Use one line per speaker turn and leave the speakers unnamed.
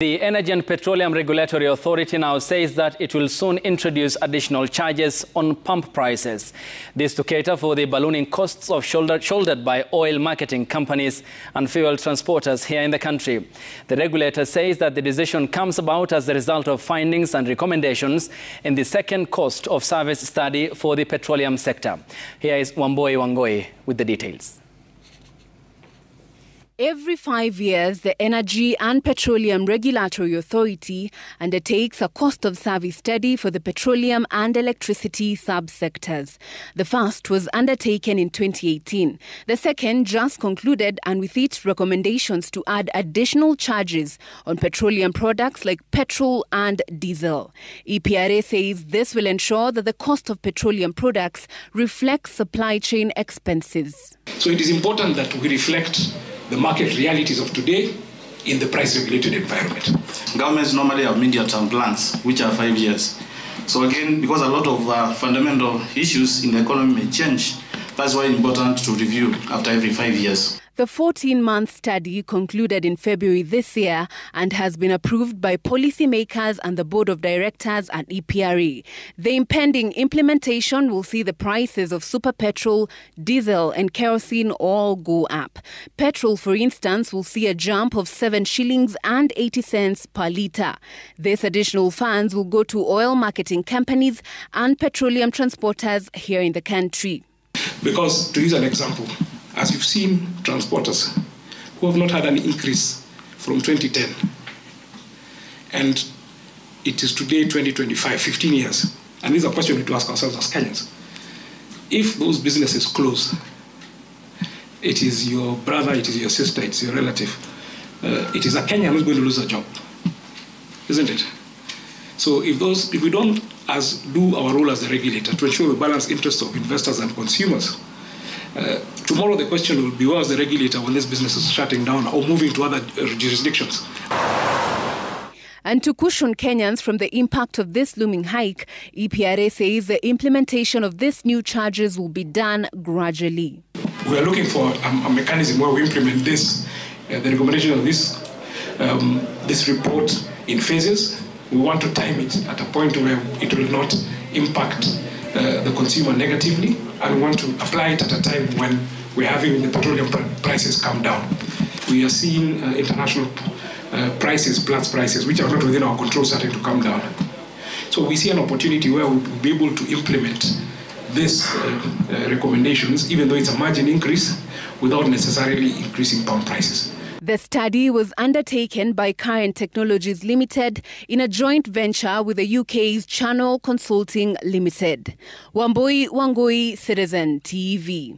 The Energy and Petroleum Regulatory Authority now says that it will soon introduce additional charges on pump prices. This to cater for the ballooning costs of shouldered by oil marketing companies and fuel transporters here in the country. The regulator says that the decision comes about as a result of findings and recommendations in the second cost of service study for the petroleum sector. Here is Wangoi with the details.
Every 5 years, the Energy and Petroleum Regulatory Authority undertakes a cost of service study for the petroleum and electricity subsectors. The first was undertaken in 2018. The second just concluded, and with it, recommendations to add additional charges on petroleum products like petrol and diesel. EPRA says this will ensure that the cost of petroleum products reflects supply chain expenses.
So it is important that we reflect the market realities of today in the price-regulated environment.
Governments normally have medium-term plans, which are 5 years. So again, because a lot of fundamental issues in the economy may change, that's why it's important to review after every 5 years.
The 14-month study concluded in February this year and has been approved by policymakers and the Board of Directors at EPRA. The impending implementation will see the prices of super petrol, diesel and kerosene all go up. Petrol, for instance, will see a jump of 7 shillings and 80 cents per litre. This additional funds will go to oil marketing companies and petroleum transporters here in the country.
Because, to use an example, as you've seen, transporters who have not had an increase from 2010, and it is today 2025, 15 years, and this is a question we need to ask ourselves as Kenyans. If those businesses close, it is your brother, it is your sister, it's your relative, it is a Kenyan who's going to lose a job, isn't it? So if we don't do our role as the regulator to ensure the balanced interests of investors and consumers, tomorrow the question will be, where is the regulator when this business is shutting down or moving to other jurisdictions?
And to cushion Kenyans from the impact of this looming hike, EPRA says the implementation of these new charges will be done gradually.
We are looking for a mechanism where we implement this, the recommendation of this report in phases. We want to time it at a point where it will not impact the consumer negatively, and we want to apply it at a time when we're having the petroleum prices come down. We are seeing international prices, Platts prices, which are not within our control, starting to come down. So we see an opportunity where we'll be able to implement these recommendations, even though it's a margin increase, without necessarily increasing pump prices.
The study was undertaken by Current Technologies Limited in a joint venture with the UK's Channel Consulting Limited. Wangoi, Citizen TV.